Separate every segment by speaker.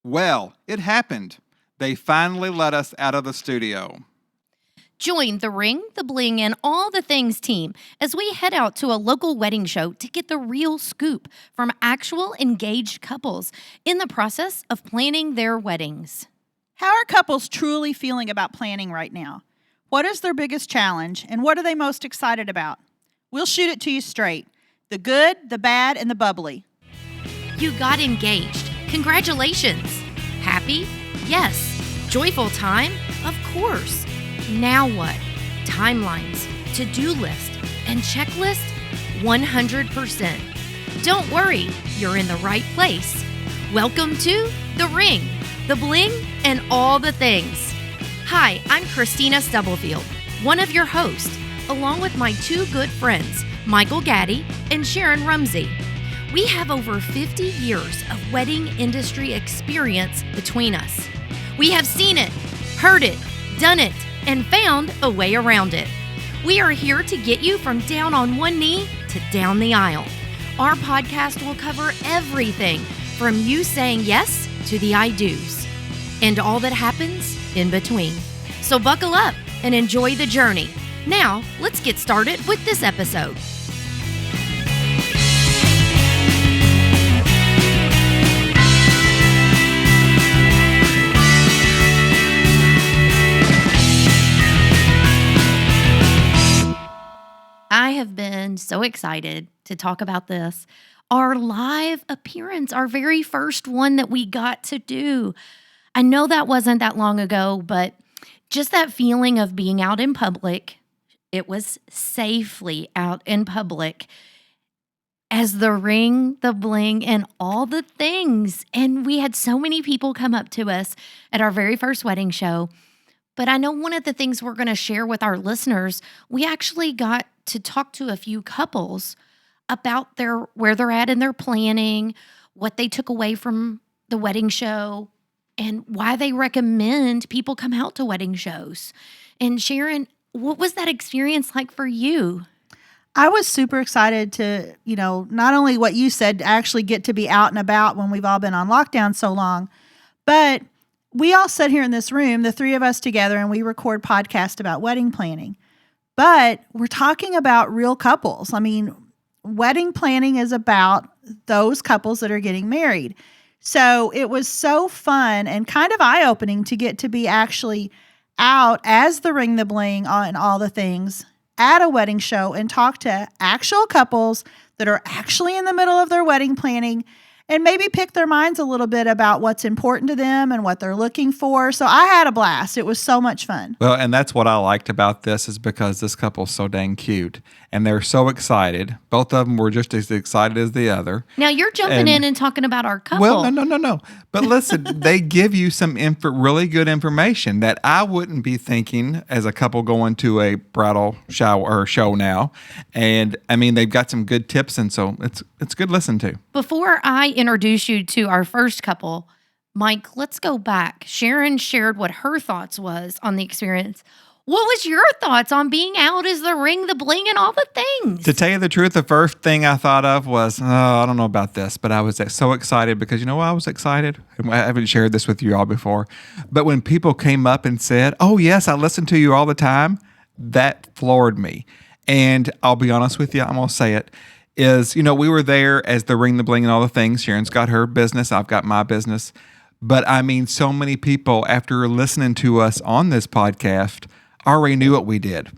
Speaker 1: Well, it happened. They finally let us out of the studio.
Speaker 2: Join the Ring, the Bling, and All the Things team as we head out to a local wedding show to get the real scoop from actual engaged couples in the process of planning their weddings.
Speaker 3: How are couples truly feeling about planning right now? What is their biggest challenge, and what are they most excited about? We'll shoot it to you straight. The good, the bad, and the bubbly.
Speaker 2: You got engaged. Congratulations. Happy? Yes. Joyful time? Of course. Now what? Timelines, to-do list, and checklist? 100%. Don't worry, you're in the right place. Welcome to The Ring, The Bling, and All the Things. Hi, I'm Kristina Stubblefield, one of your hosts, along with my two good friends, Michael Gaddy and Sharon Rumsey. We have over 50 years of wedding industry experience between us. We have seen it, heard it, done it, and found a way around it. We are here to get you from down on one knee to down the aisle. Our podcast will cover everything from you saying yes to the I do's and all that happens in between. So buckle up and enjoy the journey. Now, let's get started with this episode. I have been so excited to talk about this. Our live appearance, our very first one that we got to do. I know that wasn't that long ago, but just that feeling of being out in public, it was safely out in public as the ring, the bling, and all the things. And we had so many people come up to us at our very first wedding show. But I know one of the things we're going to share with our listeners, we actually got to talk to a few couples about where they're at in their planning, what they took away from the wedding show, and why they recommend people come out to wedding shows. And Sharon, what was that experience like for you?
Speaker 3: I was super excited to, not only what you said, actually get to be out and about when we've all been on lockdown so long, but we all sit here in this room, the three of us together, and we record podcasts about wedding planning. But we're talking about real couples. I mean, wedding planning is about those couples that are getting married. So it was so fun and kind of eye-opening to get to be actually out as the ring, the bling, and all the things at a wedding show and talk to actual couples that are actually in the middle of their wedding planning and maybe pick their minds a little bit about what's important to them and what they're looking for. So I had a blast. It was so much fun.
Speaker 1: Well, and that's what I liked about this is because this couple's so dang cute. And they're so excited. Both of them were just as excited as the other.
Speaker 2: Now you're jumping in and talking about our couple.
Speaker 1: Well, no. But listen, they give you some really good information that I wouldn't be thinking as a couple going to a bridal shower or show now. And I mean, they've got some good tips, and so it's good to listen to.
Speaker 2: Before I introduce you to our first couple, Mike, let's go back. Sharon shared what her thoughts was on the experience. What was your thoughts on being out as the ring, the bling, and all the things?
Speaker 1: To tell you the truth, the first thing I thought of was, I don't know about this, but I was so excited because, I was excited. I haven't shared this with you all before. But when people came up and said, oh, yes, I listen to you all the time, that floored me. And I'll be honest with you, I'm going to say it, is, we were there as the ring, the bling, and all the things. Sharon's got her business. I've got my business. But I mean, so many people, after listening to us on this podcast, already knew what we did.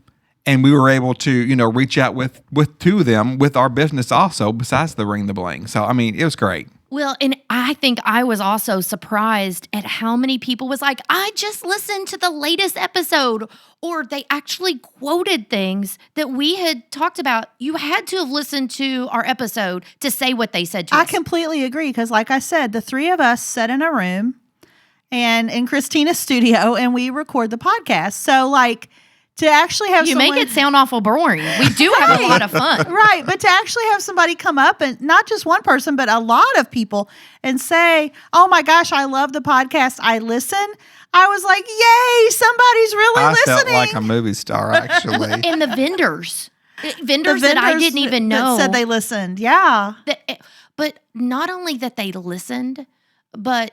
Speaker 1: And we were able to, reach out with to them with our business also, besides the ring, the bling. So, I mean, it was great.
Speaker 2: Well, and I think I was also surprised at how many people was like, I just listened to the latest episode, or they actually quoted things that we had talked about. You had to have listened to our episode to say what they said to us.
Speaker 3: I completely agree because, like I said, the three of us sat in a room and in Kristina's studio, and we record the podcast. So, to actually have
Speaker 2: someone... You make it sound awful boring. We do have a lot of fun.
Speaker 3: Right, but to actually have somebody come up, and not just one person, but a lot of people, and say, oh my gosh, I love the podcast, I listen. I was like, yay, somebody's really listening.
Speaker 1: I felt like a movie star, actually.
Speaker 2: And the vendors that I didn't even know.
Speaker 3: That said they listened, yeah.
Speaker 2: But not only that they listened, but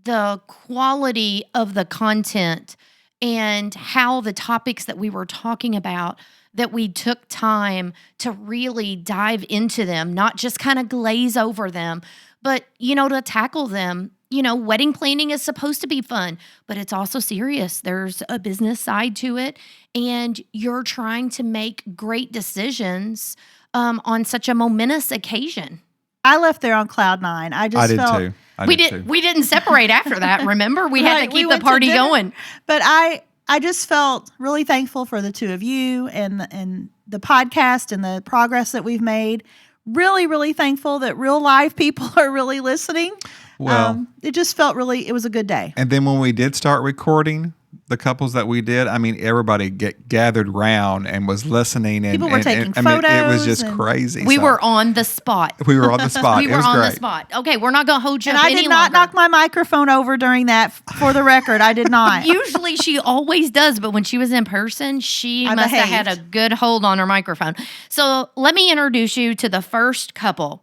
Speaker 2: the quality of the content and how the topics that we were talking about, that we took time to really dive into them, not just kind of glaze over them, but, to tackle them. Wedding planning is supposed to be fun, but it's also serious. There's a business side to it, and you're trying to make great decisions on such a momentous occasion.
Speaker 3: I left there on cloud nine. I
Speaker 1: I did
Speaker 3: felt
Speaker 1: too.
Speaker 2: We didn't separate after that. Remember, we had to
Speaker 3: Right, we
Speaker 2: keep the
Speaker 3: went to
Speaker 2: party
Speaker 3: dinner.
Speaker 2: going.
Speaker 3: But I just felt really thankful for the two of you and the podcast and the progress that we've made. Really, really thankful that real live people are really listening.
Speaker 1: Well,
Speaker 3: it just felt it was a good day.
Speaker 1: and then when we did start recording, the couples that we did, everybody gathered round and was listening. And
Speaker 3: People were taking
Speaker 1: it was
Speaker 3: photos
Speaker 1: just
Speaker 3: and-
Speaker 1: crazy.
Speaker 2: We
Speaker 1: So
Speaker 2: were on the spot.
Speaker 1: we were on the spot.
Speaker 2: We
Speaker 1: It
Speaker 2: were
Speaker 1: was
Speaker 2: on
Speaker 1: great.
Speaker 2: the spot. Okay, we're not going to hold you
Speaker 3: And
Speaker 2: up
Speaker 3: I
Speaker 2: any
Speaker 3: did not
Speaker 2: longer.
Speaker 3: knock my microphone over during that, for the record. I did not.
Speaker 2: Usually she always does, but when she was in person, she
Speaker 3: I
Speaker 2: must have had a
Speaker 3: behaved.
Speaker 2: good hold on her microphone. So let me introduce you to the first couple.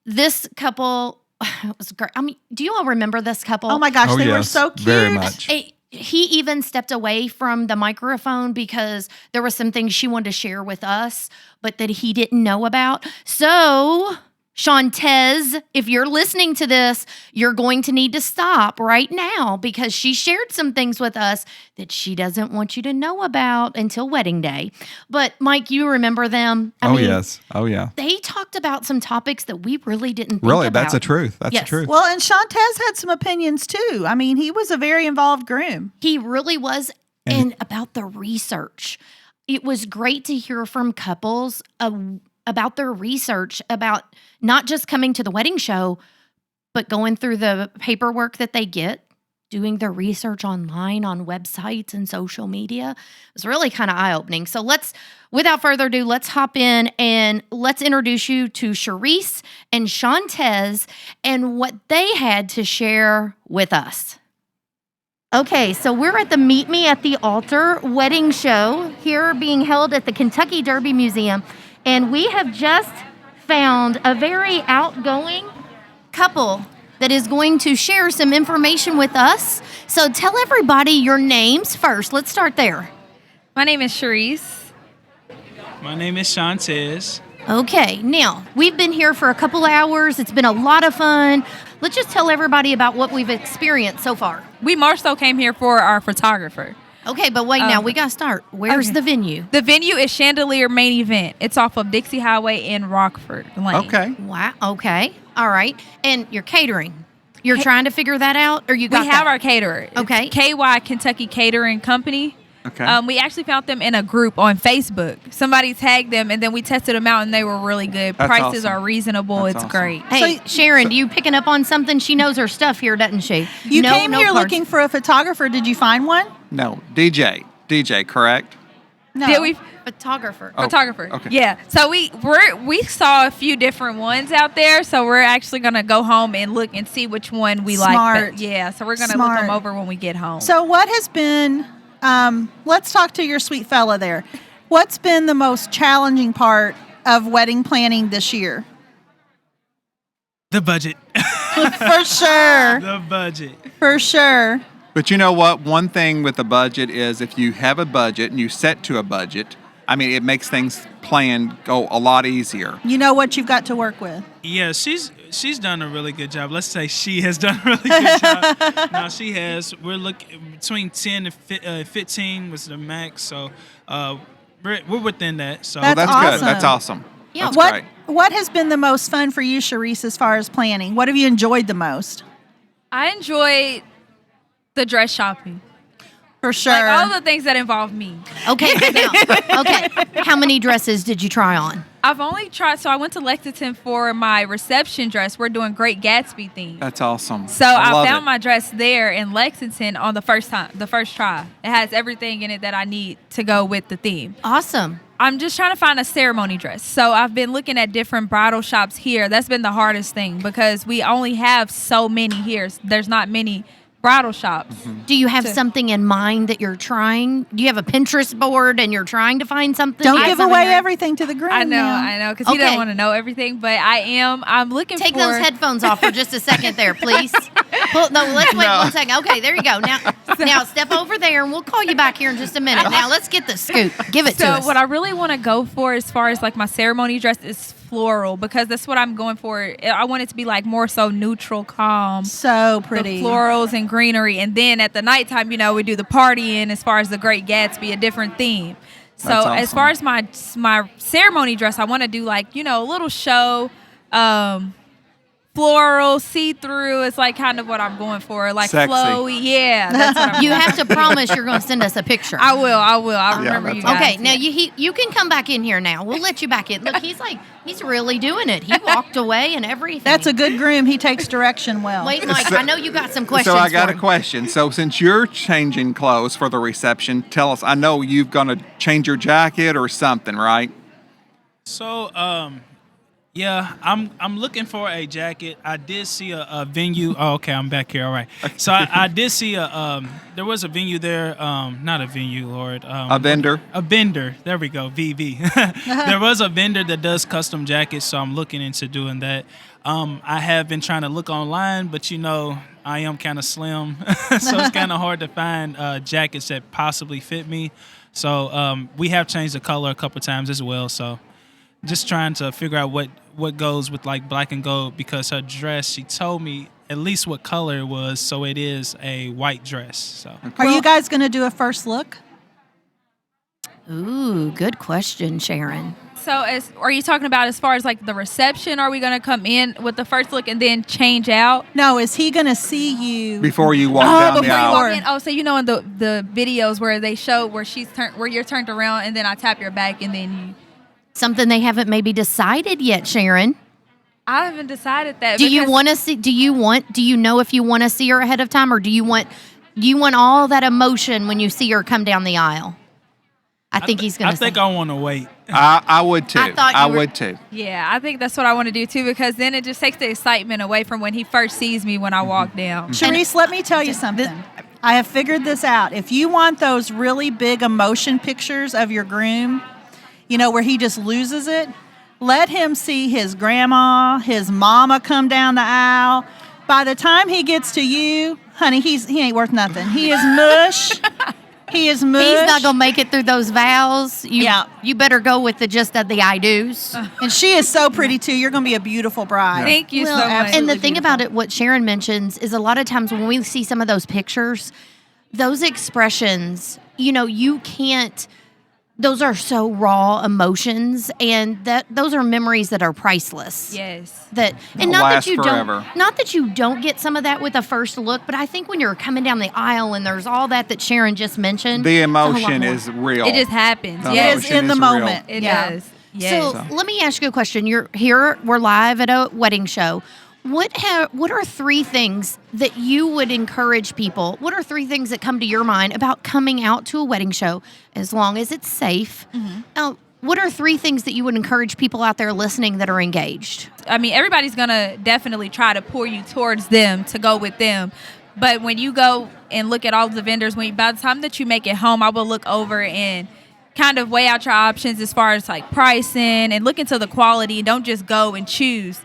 Speaker 2: This couple was great. Do you all remember this couple?
Speaker 3: Oh my gosh,
Speaker 1: Oh,
Speaker 3: they were
Speaker 1: yes,
Speaker 3: so cute.
Speaker 1: very much.
Speaker 2: He even stepped away from the microphone because there were some things she wanted to share with us, but that he didn't know about. So, Shantez, if you're listening to this, you're going to need to stop right now because she shared some things with us that she doesn't want you to know about until wedding day. But Mike, you remember them?
Speaker 1: Yes. Oh, yeah.
Speaker 2: They talked about some topics that we really didn't think
Speaker 1: Really,
Speaker 2: about.
Speaker 1: that's the truth. That's
Speaker 2: Yes.
Speaker 1: the truth.
Speaker 3: Well, and Shantez had some opinions too. He was a very involved groom.
Speaker 2: He really was. And about the research. It was great to hear from couples about their research, about not just coming to the wedding show, but going through the paperwork that they get, doing their research online on websites and social media. It was really kind of eye-opening. So without further ado, let's hop in and let's introduce you to Charisse and Shantez and what they had to share with us. Okay, so we're at the Meet Me at the Altar wedding show here being held at the Kentucky Derby Museum, and we have just found a very outgoing couple that is going to share some information with us. So tell everybody your names first. Let's start there.
Speaker 4: My name is Charisse.
Speaker 5: My name is Shantez.
Speaker 2: Okay, now we've been here for a couple hours. It's been a lot of fun. Let's just tell everybody about what we've experienced so far.
Speaker 4: We more so came here for our photographer.
Speaker 2: Okay, but wait now, we got to start. Where's
Speaker 4: Okay.
Speaker 2: the venue?
Speaker 4: The venue is Chandelier Main Event. It's off of Dixie Highway in Rockford Lane.
Speaker 1: Okay.
Speaker 2: Wow, okay, all right. And your catering, you're trying to figure that out, or you got
Speaker 4: We have
Speaker 2: that?
Speaker 4: our caterer. It's
Speaker 2: Okay.
Speaker 4: KY Kentucky Catering Company.
Speaker 1: Okay.
Speaker 4: We actually found them in a group on Facebook. Somebody tagged them, and then we tested them out, and they were really good.
Speaker 1: That's
Speaker 4: Prices
Speaker 1: awesome.
Speaker 4: are reasonable.
Speaker 1: That's
Speaker 4: It's
Speaker 1: awesome.
Speaker 4: great.
Speaker 2: Hey, Sharon, you picking up on something? She knows her stuff here, doesn't she?
Speaker 3: You
Speaker 2: No,
Speaker 3: came
Speaker 2: no
Speaker 3: here
Speaker 2: cards.
Speaker 3: looking for a photographer. Did you find one?
Speaker 1: No, DJ, correct?
Speaker 3: No.
Speaker 4: Did we?
Speaker 2: Photographer.
Speaker 1: Oh,
Speaker 4: Photographer.
Speaker 1: okay.
Speaker 4: Yeah. So we saw a few different ones out there. So we're actually gonna go home and look and see which one we like.
Speaker 3: Smart.
Speaker 4: Yeah. So we're gonna
Speaker 3: Smart.
Speaker 4: look them over when we get home.
Speaker 3: So what has been, let's talk to your sweet fella there. What's been the most challenging part of wedding planning this year?
Speaker 5: The budget.
Speaker 3: For sure.
Speaker 5: The budget.
Speaker 3: For sure.
Speaker 1: But you know what? One thing with the budget is if you have a budget and you set to a budget, it makes things planned go a lot easier.
Speaker 3: You know what you've got to work with.
Speaker 5: Yeah, she's done a really good job. Let's say she has done a really good job. No, she has. We're looking between 10 and 15 was the max. So we're within that. So
Speaker 3: That's
Speaker 1: That's
Speaker 3: awesome.
Speaker 1: good. That's awesome.
Speaker 2: Yeah.
Speaker 1: That's
Speaker 3: What
Speaker 1: great.
Speaker 3: What has been the most fun for you, Charisse, as far as planning? What have you enjoyed the most?
Speaker 4: I enjoyed the dress shopping.
Speaker 3: For sure.
Speaker 4: Like all the things that involve me.
Speaker 2: Okay, now, okay. How many dresses did you try on?
Speaker 4: I've only tried, so I went to Lexington for my reception dress. We're doing Great Gatsby theme.
Speaker 1: That's awesome.
Speaker 4: So
Speaker 1: I
Speaker 4: I
Speaker 1: love
Speaker 4: found
Speaker 1: it.
Speaker 4: my dress there in Lexington on the first try. It has everything in it that I need to go with the theme.
Speaker 2: Awesome.
Speaker 4: I'm just trying to find a ceremony dress. So I've been looking at different bridal shops here. That's been the hardest thing because we only have so many here. There's not many bridal shops.
Speaker 2: Do you have something in mind that you're trying? Do you have a Pinterest board and you're trying to find something?
Speaker 3: Don't
Speaker 2: You have
Speaker 3: give
Speaker 2: something
Speaker 3: away
Speaker 2: you're-
Speaker 3: everything to the groom.
Speaker 4: I
Speaker 3: now.
Speaker 4: know, because he doesn't
Speaker 2: Okay.
Speaker 4: want to know everything. But I'm looking
Speaker 2: Take
Speaker 4: for.
Speaker 2: those headphones off for just a second there, please. Let's wait 1 second. Okay, there you go. Now step over there, and we'll call you back here in just a minute. Now let's get the scoop. Give it to
Speaker 4: So
Speaker 2: us.
Speaker 4: what I really want to go for as far as like my ceremony dress is floral, because that's what I'm going for. I want it to be like more so neutral, calm.
Speaker 3: So pretty.
Speaker 4: The florals and greenery, and then at the nighttime, we do the partying as far as the Great Gatsby, a different theme. So
Speaker 1: That's
Speaker 4: as
Speaker 1: awesome.
Speaker 4: far as my ceremony dress, I want to do like a little show, floral, see-through. It's like kind of what I'm going for, like
Speaker 1: Sexy.
Speaker 4: flowy. Yeah, that's what I'm
Speaker 2: You have to promise you're going to send us a picture.
Speaker 4: I will. I'll remember
Speaker 1: that's
Speaker 4: you guys.
Speaker 2: Okay, now you can come back in here now. We'll let you back in. Look, he's really doing it. He walked away and everything.
Speaker 3: That's a good groom. He takes direction well.
Speaker 2: Wait, Mike, I know you got some questions.
Speaker 1: So I got
Speaker 2: for
Speaker 1: a
Speaker 2: him.
Speaker 1: question. So since you're changing clothes for the reception, tell us. I know you've gonna change your jacket or something, right?
Speaker 5: So, yeah, I'm looking for a jacket. I did see a venue. Oh, okay, I'm back here. All right. So I did see there was a venue there. Not a venue, Lord.
Speaker 1: A vendor.
Speaker 5: A vendor. There we go. VV. There was a vendor that does custom jackets, so I'm looking into doing that. I have been trying to look online, but I am kind of slim, so it's kind of hard to find jackets that possibly fit me. So we have changed the color a couple times as well. So just trying to figure out what goes with like black and gold, because her dress, she told me at least what color it was, so it is a white dress. So
Speaker 3: Are you guys going to do a first look?
Speaker 2: Ooh, good question, Sharon.
Speaker 4: So are you talking about as far as like the reception? Are we going to come in with the first look and then change out?
Speaker 3: No, is he going to see you?
Speaker 1: Before you walk
Speaker 3: Oh,
Speaker 1: down the
Speaker 3: before you
Speaker 1: aisle.
Speaker 3: walk
Speaker 4: In, so in the videos where they show where where you're turned around and then I tap your back and then you.
Speaker 2: Something they haven't maybe decided yet, Sharon.
Speaker 4: I haven't decided that.
Speaker 2: Do you
Speaker 4: because-
Speaker 2: want to see? Do you know if you want to see her ahead of time, or do you want all that emotion when you see her come down the aisle? I think he's going
Speaker 5: I
Speaker 2: to.
Speaker 5: think I want to wait.
Speaker 1: I would too.
Speaker 2: I thought you
Speaker 1: I
Speaker 2: were-
Speaker 1: would too.
Speaker 4: Yeah, I think that's what I want to do too, because then it just takes the excitement away from when he first sees me when I walk down.
Speaker 3: Sharice, let me tell you something. I have figured this out. If you want those really big emotion pictures of your groom, where he just loses it, let him see his grandma, his mama come down the aisle. By the time he gets to you, honey, he ain't worth nothing. He is mush. He is mush.
Speaker 2: He's not going to make it through those vows.
Speaker 3: Yeah.
Speaker 2: You better go with the I do's.
Speaker 3: And she is so pretty too. You're going to be a beautiful bride.
Speaker 4: Thank you
Speaker 2: Well,
Speaker 4: so much.
Speaker 2: and the
Speaker 3: absolutely
Speaker 2: thing
Speaker 3: beautiful.
Speaker 2: about it, what Sharon mentions, is a lot of times when we see some of those pictures, those expressions, you can't. Those are so raw emotions, and those are memories that are priceless.
Speaker 4: Yes.
Speaker 2: And
Speaker 1: They'll
Speaker 2: not
Speaker 1: last
Speaker 2: that you
Speaker 1: forever.
Speaker 2: not that you don't get some of that with a first look, but I think when you're coming down the aisle and there's all that Sharon just mentioned,
Speaker 1: The
Speaker 2: it's a whole lot
Speaker 1: emotion
Speaker 2: more.
Speaker 1: is real.
Speaker 4: It just happens.
Speaker 1: The
Speaker 4: Yes.
Speaker 3: It is
Speaker 1: emotion
Speaker 3: in the
Speaker 1: real.
Speaker 3: moment.
Speaker 4: It
Speaker 3: Yeah.
Speaker 4: does. Yes.
Speaker 2: So let me ask you a question. You're here. We're live at a wedding show. What are three things that you would encourage people? What are three things that come to your mind about coming out to a wedding show, as long as it's safe? What are three things that you would encourage people out there listening that are engaged?
Speaker 4: I mean, everybody's going to definitely try to pull you towards them to go with them. But when you go and look at all the vendors, by the time that you make it home, I will look over and kind of weigh out your options as far as like pricing and look into the quality. Don't just go and choose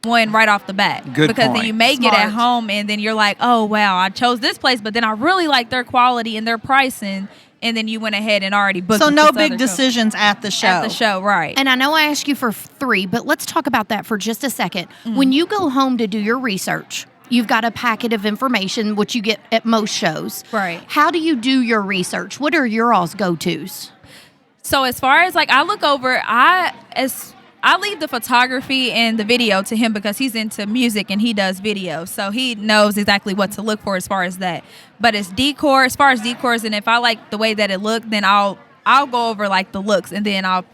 Speaker 4: one right off the bat.
Speaker 1: Good
Speaker 4: because
Speaker 1: point.
Speaker 4: then you may get at
Speaker 3: Smart.
Speaker 4: home and then you're like, oh, wow, I chose this place, but then I really like their quality and their pricing. And then you went ahead and already booked
Speaker 3: So
Speaker 4: with
Speaker 3: no
Speaker 4: this
Speaker 3: big
Speaker 4: other show.
Speaker 3: decisions at the show.
Speaker 4: At the show, right.
Speaker 2: And I know I asked you for three, but let's talk about that for just a second. When you go home to do your research, you've got a packet of information, which you get at most shows.
Speaker 4: Right.
Speaker 2: How do you do your research? What are your all's go-tos?
Speaker 4: So as far as like I look over, I leave the photography and the video to him because he's into music and he does video. So he knows exactly what to look for as far as that. But as far as decors, and if I like the way that it looked, then I'll go over like the looks and then I'll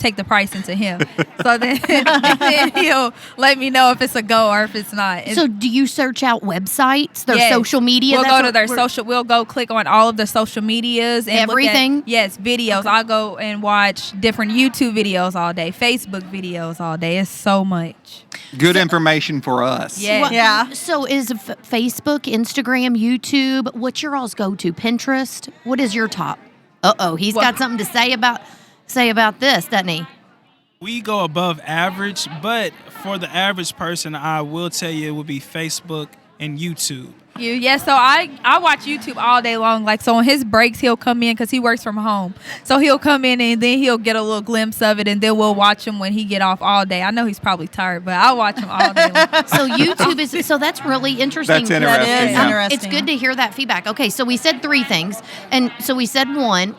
Speaker 4: take the pricing to him. So then, then he'll let me know if it's a go or if it's not.
Speaker 2: So do you search out websites, their
Speaker 4: Yes.
Speaker 2: social media?
Speaker 4: We'll
Speaker 2: That's
Speaker 4: go to
Speaker 2: what
Speaker 4: their
Speaker 2: we're-
Speaker 4: social. We'll go click on all of the social medias and
Speaker 2: Everything?
Speaker 4: Look at, yes, videos. I'll go and watch different YouTube videos all day, Facebook videos all day. It's so much.
Speaker 1: Good information for us.
Speaker 4: Yeah.
Speaker 2: What-
Speaker 3: Yeah.
Speaker 2: So is Facebook, Instagram, YouTube, what's your all's go-to? Pinterest? What is your top? Uh-oh, he's got something to say about this, doesn't he?
Speaker 5: We go above average, but for the average person, I will tell you it would be Facebook and YouTube.
Speaker 4: So I watch YouTube all day long. Like, so on his breaks, he'll come in because he works from home. So he'll come in and then he'll get a little glimpse of it, and then we'll watch him when he get off all day. I know he's probably tired, but I'll watch him all day long.
Speaker 2: So YouTube is, so that's really interesting.
Speaker 1: That's interesting.
Speaker 3: That is
Speaker 1: yeah.
Speaker 3: interesting.
Speaker 2: It's good to hear that feedback. Okay, so we said 3 things. And so we said 1.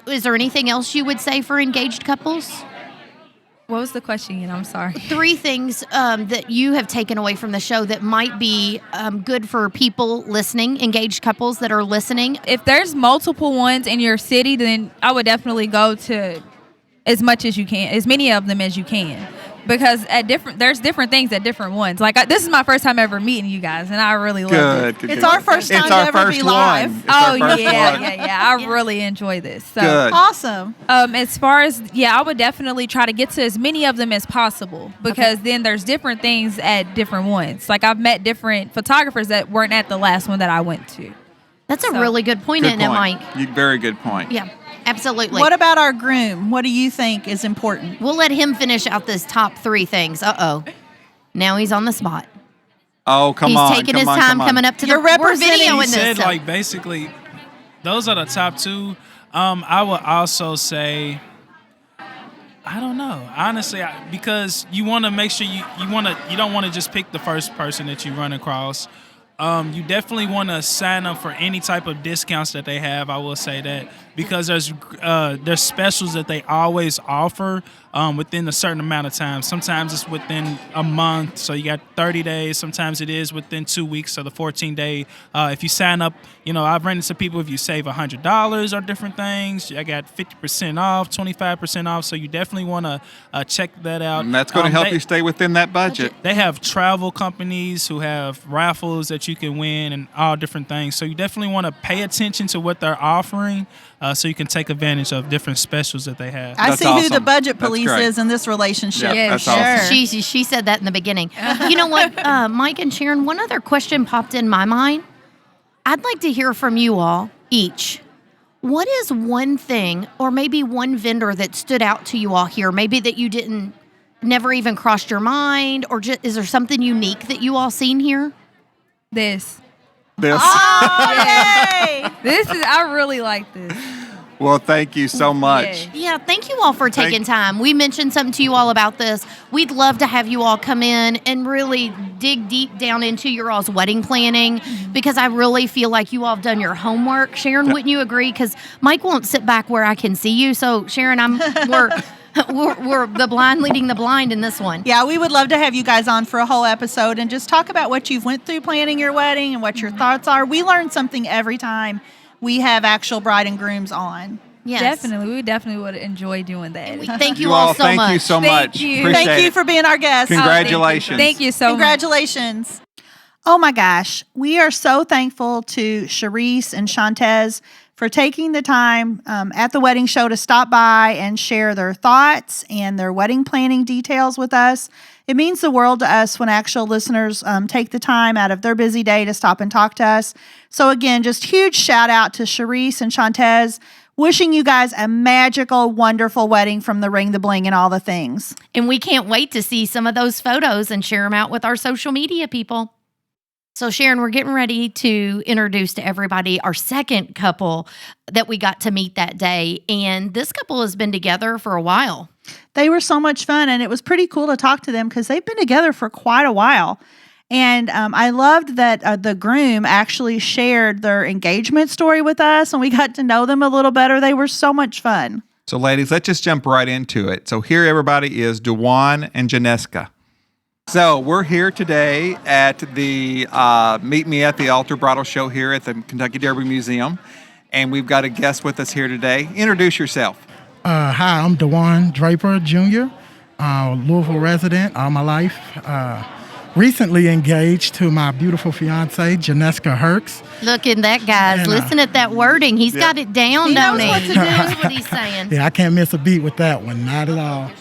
Speaker 2: Is there anything else you would say for engaged couples?
Speaker 4: What was the question again? I'm sorry.
Speaker 2: 3 things that you have taken away from the show that might be good for people listening, engaged couples that are listening.
Speaker 4: If there's multiple ones in your city, then I would definitely go to as much as you can, as many of them as you can. Because there's different things at different ones. Like, this is my first time ever meeting you guys, and I really love it.
Speaker 1: Good.
Speaker 3: It's our first time
Speaker 1: It's
Speaker 3: to
Speaker 1: our
Speaker 3: ever
Speaker 1: first
Speaker 3: be live.
Speaker 1: one. It's our first one.
Speaker 4: I really enjoy this. So,
Speaker 1: Good.
Speaker 3: Awesome.
Speaker 4: as far as I would definitely try to get to as many of them as possible, because then there's different things at different ones. Like, I've met different photographers that weren't at the last one that I went to.
Speaker 2: That's a
Speaker 4: So-
Speaker 2: really good point,
Speaker 1: Good
Speaker 2: isn't it,
Speaker 1: point.
Speaker 2: Mike?
Speaker 1: Very good point.
Speaker 2: Yeah, absolutely.
Speaker 3: What about our groom? What do you think is important?
Speaker 2: We'll let him finish out this top 3 things. Uh-oh. Now he's on the spot.
Speaker 1: Oh, come
Speaker 2: He's
Speaker 1: on.
Speaker 2: taking
Speaker 1: come
Speaker 2: his
Speaker 1: on,
Speaker 2: time
Speaker 1: come on.
Speaker 2: coming up to
Speaker 3: You're
Speaker 2: the... We're
Speaker 3: representing-
Speaker 2: videoing
Speaker 5: He
Speaker 2: this.
Speaker 5: said,
Speaker 2: so-
Speaker 5: like, basically, those are the top 2. I would also say, I don't know, honestly, because you want to make sure you don't want to just pick the first person that you run across. You definitely want to sign up for any type of discounts that they have. I will say that, because there's specials that they always offer within a certain amount of time. Sometimes it's within a month, so you got 30 days. Sometimes it is within 2 weeks, so the 14-day. If you sign up, I've run into people, if you save $100 or different things, I got 50% off, 25% off. So you definitely want to check that out.
Speaker 1: And that's going to help you stay within that budget.
Speaker 5: They have travel companies who have raffles that you can win and all different things. So you definitely want to pay attention to what they're offering, so you can take advantage of different specials that they have.
Speaker 3: I
Speaker 1: That's
Speaker 3: see who the
Speaker 1: awesome.
Speaker 3: budget
Speaker 1: That's
Speaker 3: police
Speaker 1: great.
Speaker 3: is in this relationship.
Speaker 1: Yeah,
Speaker 3: for
Speaker 1: that's awesome.
Speaker 3: sure.
Speaker 2: She said that in the beginning. You know what, Mike and Sharon, one other question popped in my mind. I'd like to hear from you all each. What is one thing or maybe one vendor that stood out to you all here? Maybe that you never even crossed your mind, or just, is there something unique that you all seen here?
Speaker 4: This
Speaker 3: Oh, yay!
Speaker 4: I really like this.
Speaker 1: Well, thank you so much.
Speaker 4: Yeah.
Speaker 2: Yeah, thank you all for taking time. We mentioned something to you all about this. We'd love to have you all come in and really dig deep down into your all's wedding planning, because I really feel like you all have done your homework. Sharon, wouldn't you agree? Because Mike won't sit back where I can see you. So, Sharon, we're the blind leading the blind in this one.
Speaker 3: Yeah, we would love to have you guys on for a whole episode and just talk about what you've went through planning your wedding and what your thoughts are. We learn something every time we have actual bride and grooms on.
Speaker 2: Yes.
Speaker 4: Definitely. We definitely would enjoy doing that.
Speaker 2: Thank you all so
Speaker 1: thank
Speaker 2: much.
Speaker 1: you so
Speaker 4: Thank
Speaker 1: much.
Speaker 4: you.
Speaker 1: Appreciate
Speaker 3: Thank you
Speaker 1: it.
Speaker 3: for being our guest.
Speaker 1: Congratulations.
Speaker 4: Thank you so much.
Speaker 3: Congratulations. Oh my gosh. We are so thankful to Charisse and Shantez for taking the time at the wedding show to stop by and share their thoughts and their wedding planning details with us. It means the world to us when actual listeners take the time out of their busy day to stop and talk to us. So again, just huge shout out to Charisse and Shantez. Wishing you guys a magical, wonderful wedding from the ring, the bling, and all the things.
Speaker 2: And we can't wait to see some of those photos and share them out with our social media people. So, Sharon, we're getting ready to introduce to everybody our second couple that we got to meet that day. And this couple has been together for a while.
Speaker 3: They were so much fun, and it was pretty cool to talk to them because they've been together for quite a while. And I loved that the groom actually shared their engagement story with us, and we got to know them a little better. They were so much fun.
Speaker 1: So, ladies, let's just jump right into it. So here, everybody, is Dewan and Janeska. So we're here today at the Meet Me at the Altar Bridal Show here at the Kentucky Derby Museum. And we've got a guest with us here today. Introduce yourself.
Speaker 6: Hi, I'm DeJuan Draper Jr., Louisville resident all my life. Recently engaged to my beautiful fiance, Janeska Herx.
Speaker 2: Look at that, guys.
Speaker 6: And,
Speaker 2: Listen at that wording. He's got it down,
Speaker 3: He
Speaker 2: don't
Speaker 3: knows
Speaker 2: he?
Speaker 3: what to
Speaker 2: He
Speaker 3: do.
Speaker 2: knows what he's saying.
Speaker 6: Yeah, I can't miss a beat with that one, not at all.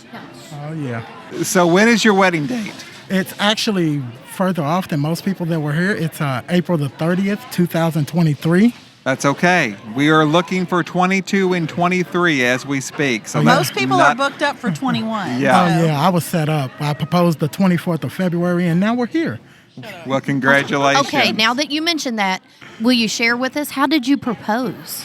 Speaker 6: Oh, yeah.
Speaker 1: So when is your wedding date?
Speaker 6: It's actually further off than most people that were here. It's April the 30th, 2023.
Speaker 1: That's okay. We are looking for 22 and 23 as we speak. So
Speaker 3: Most people are
Speaker 1: not-
Speaker 3: booked up for 21.
Speaker 1: Yeah.
Speaker 6: Oh, yeah, I was set up. I proposed the 24th of February, and now we're here.
Speaker 1: Well, congratulations.
Speaker 2: Okay, now that you mentioned that, will you share with us how did you propose?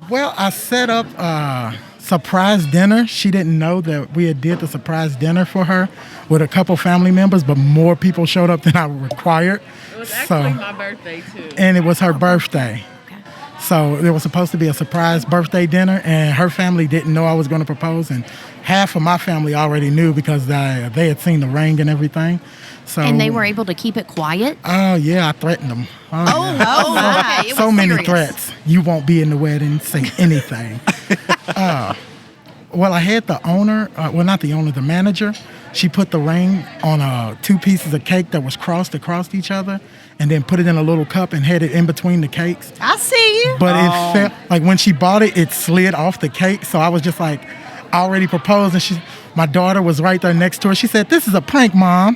Speaker 6: Well, I set up a surprise dinner. She didn't know that we had did the surprise dinner for her with a couple family members, but more people showed up than I required.
Speaker 7: It was actually my birthday too.
Speaker 6: And it was her birthday. So it was supposed to be a surprise birthday dinner, and her family didn't know I was going to propose, and half of my family already knew because they had seen the ring and everything. So
Speaker 2: And they were able to keep it quiet?
Speaker 6: Oh yeah, I threatened them. Oh, yeah.
Speaker 2: Oh, okay. It
Speaker 6: So
Speaker 2: was
Speaker 6: many
Speaker 2: serious.
Speaker 6: threats. You won't be in the wedding. Say anything. Well, I had the owner. Well, not the owner, the manager. She put the ring on two pieces of cake that was crossed across each other, and then put it in a little cup and had it in between the cakes.
Speaker 3: I see you.
Speaker 6: But it felt like when she bought it, it slid off the cake. So I was just like, I already proposed, and my daughter was right there next to her. She said, "This is a prank, Mom."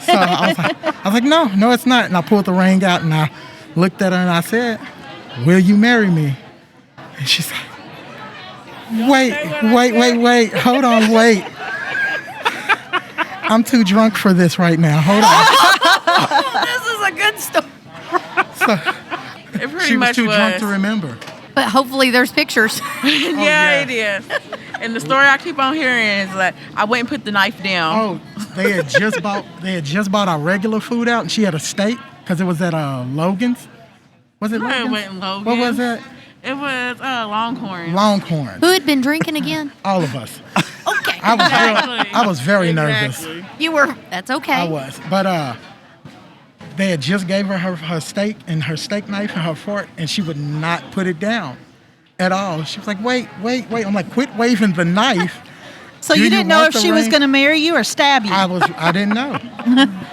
Speaker 6: So I was like, no, it's not. And I pulled the ring out and I looked at her and I said, "Will you marry me?" And she's like, wait, hold on, wait. I'm too drunk for this right now. Hold on.
Speaker 2: This is a good story.
Speaker 7: It pretty
Speaker 6: She was
Speaker 7: much
Speaker 6: too
Speaker 7: was.
Speaker 6: drunk to remember.
Speaker 2: But hopefully there's pictures.
Speaker 7: Yeah, it is. And the story I keep on hearing is like I went and put the knife down.
Speaker 6: Oh, they had just bought our regular food out, and she had a steak because it was at Logan's. Was it
Speaker 7: No, it
Speaker 6: Logan's?
Speaker 7: wasn't Logan's.
Speaker 6: What was it?
Speaker 7: It was Longhorn.
Speaker 6: Longhorn.
Speaker 2: Who had been drinking again?
Speaker 6: All of us.
Speaker 2: Okay.
Speaker 6: I was very nervous.
Speaker 7: Exactly.
Speaker 2: You were, that's okay.
Speaker 6: I was, but they had just gave her steak and her steak knife and her fork, and she would not put it down at all. She was like, wait. I'm like, quit waving the knife.
Speaker 3: So
Speaker 6: Do
Speaker 3: you
Speaker 6: you
Speaker 3: didn't know
Speaker 6: want
Speaker 3: if
Speaker 6: the
Speaker 3: she was
Speaker 6: ring?
Speaker 3: going to marry you or stab you?
Speaker 6: I didn't know.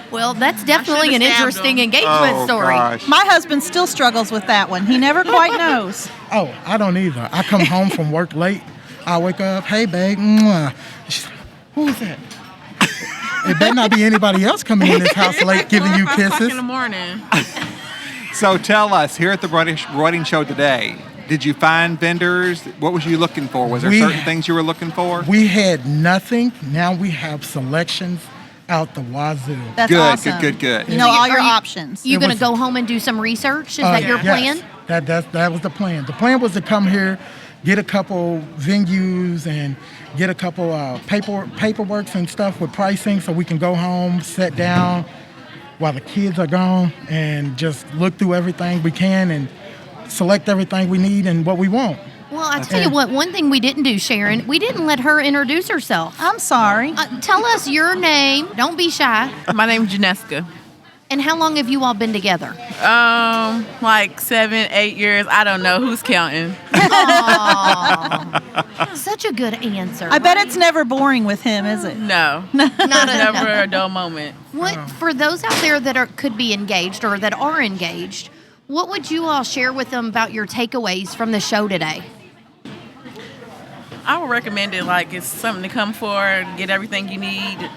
Speaker 2: Well, that's definitely an
Speaker 7: should've stabbed
Speaker 2: interesting
Speaker 7: him.
Speaker 2: engagement
Speaker 1: Oh,
Speaker 2: story.
Speaker 1: gosh.
Speaker 3: My husband still struggles with that one. He never quite knows.
Speaker 6: Oh, I don't either. I come home from work late. I wake up, hey, babe. Mwah. She's like, who's that? It better not be anybody else coming in this house late giving you
Speaker 7: 4 o'clock in the
Speaker 6: kisses.
Speaker 7: morning.
Speaker 1: So tell us, here at the wedding show today, did you find vendors? What was you looking for? Was there
Speaker 6: We-
Speaker 1: certain things you were looking for?
Speaker 6: We had nothing. Now we have selections out the wazoo.
Speaker 3: That's
Speaker 1: Good,
Speaker 3: awesome.
Speaker 1: good.
Speaker 3: You know
Speaker 2: So
Speaker 3: all your
Speaker 2: are you-
Speaker 3: options.
Speaker 2: You
Speaker 6: It
Speaker 2: going to
Speaker 6: was-
Speaker 2: go home and do some research? Is that your plan?
Speaker 6: Yes, that was the plan. The plan was to come here, get a couple venues, and get a couple paperworks and stuff with pricing, so we can go home, sit down while the kids are gone, and just look through everything we can and select everything we need and what we want.
Speaker 2: Well, I tell you what, one thing we didn't do, Sharon, we didn't let her introduce herself.
Speaker 3: I'm sorry.
Speaker 2: Tell us your name. Don't be shy.
Speaker 7: My name's Janeska.
Speaker 2: And how long have you all been together?
Speaker 7: Like 7, 8 years. I don't know who's counting.
Speaker 2: Such a good answer.
Speaker 3: I bet it's never boring with him, is it?
Speaker 7: No,
Speaker 2: not a,
Speaker 7: never a dull moment.
Speaker 2: What for those out there that could be engaged or that are engaged? What would you all share with them about your takeaways from the show today?
Speaker 7: I would recommend it. Like it's something to come for, get everything you need.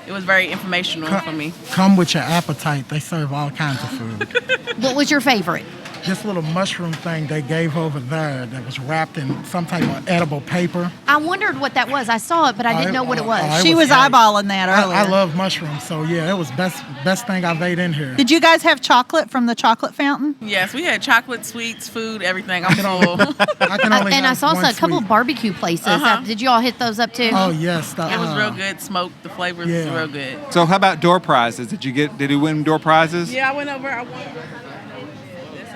Speaker 7: It was very informational for me.
Speaker 6: Come with your appetite. They serve all kinds of food.
Speaker 2: What was your favorite?
Speaker 6: This little mushroom thing they gave over there that was wrapped in some type of edible paper.
Speaker 2: I wondered what that was. I saw it, but I didn't know what it was.
Speaker 6: it
Speaker 3: She was
Speaker 6: great.
Speaker 3: eyeballing that earlier.
Speaker 6: I love mushrooms, so yeah, it was best thing I've ate in here.
Speaker 3: Did you guys have chocolate from the chocolate fountain?
Speaker 7: Yes, we had chocolate, sweets, food, everything. I'm full.
Speaker 6: I can only
Speaker 2: And I
Speaker 6: have
Speaker 2: saw
Speaker 6: one
Speaker 2: a couple
Speaker 6: sweet.
Speaker 2: barbecue places. Did you all hit those up too?
Speaker 6: Oh yes,
Speaker 7: It was real good. Smoked. The flavors was
Speaker 6: Yeah.
Speaker 7: real good.
Speaker 1: So how about door prizes? Did you win door prizes?
Speaker 7: Yeah, I went over. I won.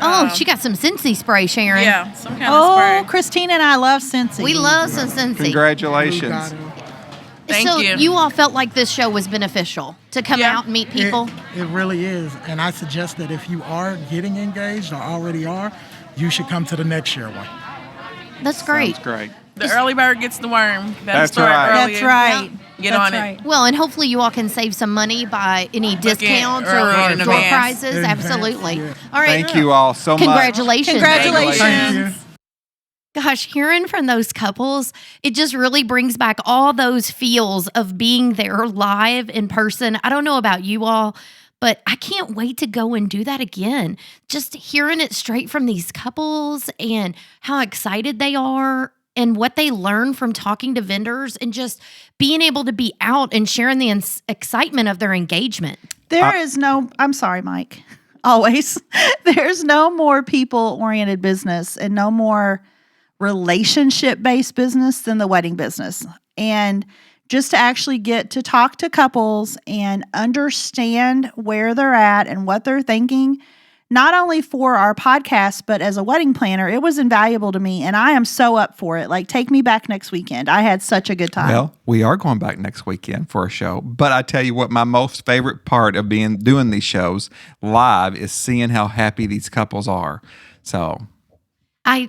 Speaker 2: Oh, she got some Scentsy spray, Sharon.
Speaker 7: Yeah, some kind
Speaker 3: Oh,
Speaker 7: of spray.
Speaker 3: Christina and I love Scentsy.
Speaker 2: We love some Scentsy.
Speaker 1: Congratulations.
Speaker 7: Thank
Speaker 2: so
Speaker 7: you.
Speaker 2: all felt like this show was beneficial to come
Speaker 7: Yeah.
Speaker 2: out and meet people.
Speaker 6: It really is, and I suggest that if you are getting engaged or already are, you should come to the next year one.
Speaker 2: That's great.
Speaker 1: Sounds great.
Speaker 7: The early bird gets the worm. Better
Speaker 1: That's
Speaker 7: start
Speaker 1: right.
Speaker 7: earlier.
Speaker 3: That's right.
Speaker 7: Get
Speaker 3: That's
Speaker 7: on
Speaker 3: right.
Speaker 7: it.
Speaker 2: Well, and hopefully you all can save some money by any discounts or
Speaker 7: early in
Speaker 2: door
Speaker 7: advance.
Speaker 2: prizes.
Speaker 6: In advance,
Speaker 2: Absolutely.
Speaker 6: yeah.
Speaker 2: All right.
Speaker 1: Thank you all so much.
Speaker 2: Congratulations.
Speaker 3: Congratulations.
Speaker 6: Thank you.
Speaker 2: Gosh, hearing from those couples, it just really brings back all those feels of being there live in person. I don't know about you all, but I can't wait to go and do that again. Just hearing it straight from these couples and how excited they are and what they learn from talking to vendors and just being able to be out and sharing the excitement of their engagement.
Speaker 3: There is no, I'm sorry, Mike, always. There's no more people-oriented business and no more relationship-based business than the wedding business. And just to actually get to talk to couples and understand where they're at and what they're thinking, not only for our podcast, but as a wedding planner, it was invaluable to me. And I am so up for it. Like, take me back next weekend. I had such a good time.
Speaker 1: Well, we are going back next weekend for a show. But I tell you what, my most favorite part of doing these shows live is seeing how happy these couples are. So
Speaker 2: I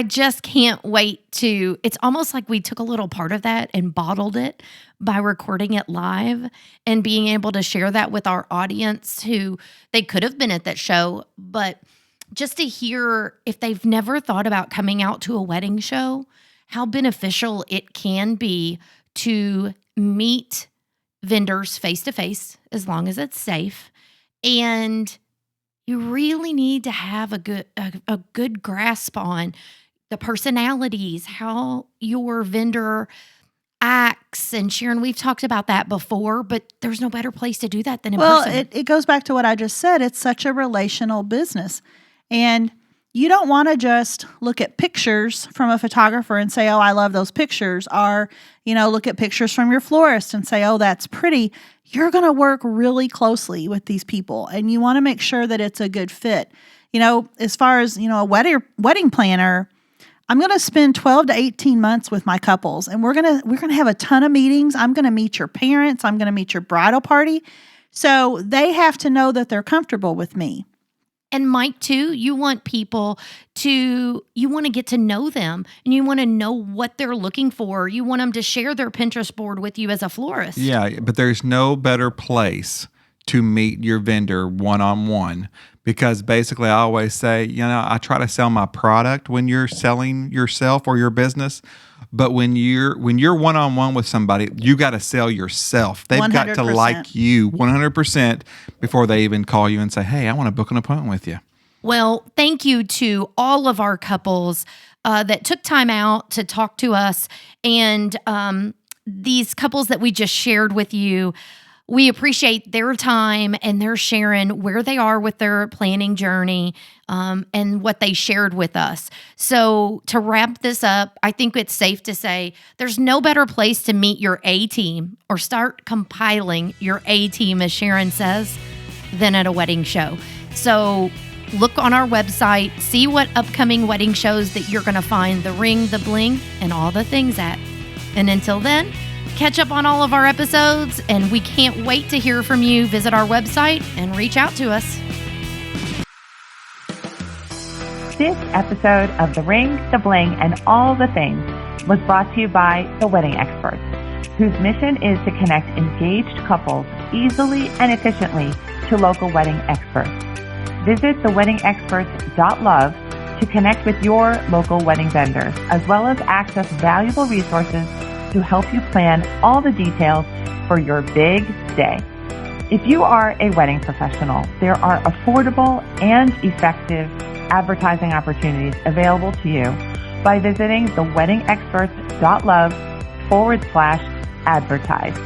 Speaker 2: just can't wait to, it's almost like we took a little part of that and bottled it by recording it live and being able to share that with our audience who they could have been at that show, but just to hear if they've never thought about coming out to a wedding show, how beneficial it can be to meet vendors face to face as long as it's safe. And you really need to have a good grasp on the personalities, how your vendor acts. And Sharon, we've talked about that before, but there's no better place to do that than in person.
Speaker 3: Well, it goes back to what I just said. It's such a relational business. And you don't want to just look at pictures from a photographer and say, oh, I love those pictures. Or, look at pictures from your florist and say, oh, that's pretty. You're going to work really closely with these people and you want to make sure that it's a good fit. As far as, a wedding planner, I'm going to spend 12 to 18 months with my couples and we're going to have a ton of meetings. I'm going to meet your parents. I'm going to meet your bridal party. So they have to know that they're comfortable with me.
Speaker 2: And Mike, too, you want people you want to get to know them and you want to know what they're looking for. You want them to share their Pinterest board with you as a florist.
Speaker 1: yeah, but there's no better place to meet your vendor one-on-one because basically I always say, I try to sell my product when you're selling yourself or your business. But when you're one-on-one with somebody, you got to sell yourself. They've got to
Speaker 3: 100%.
Speaker 1: like you 100% before they even call you and say, hey, I want to book an appointment with you.
Speaker 2: Well, thank you to all of our couples that took time out to talk to us. And these couples that we just shared with you, we appreciate their time and their sharing where they are with their planning journey and what they shared with us. So to wrap this up, I think it's safe to say there's no better place to meet your A-team or start compiling your A-team, as Sharon says, than at a wedding show. So look on our website, see what upcoming wedding shows that you're going to find the ring, the bling, and all the things at. And until then, catch up on all of our episodes, and we can't wait to hear from you. Visit our website and reach out to us.
Speaker 8: This episode of The Ring, the Bling, and All the Things was brought to you by The Wedding Experts, whose mission is to connect engaged couples easily and efficiently to local wedding experts. Visit theweddingexperts.love to connect with your local wedding vendors, as well as access valuable resources to help you plan all the details for your big day. If you are a wedding professional, there are affordable and effective advertising opportunities available to you by visiting theweddingexperts.love/advertise.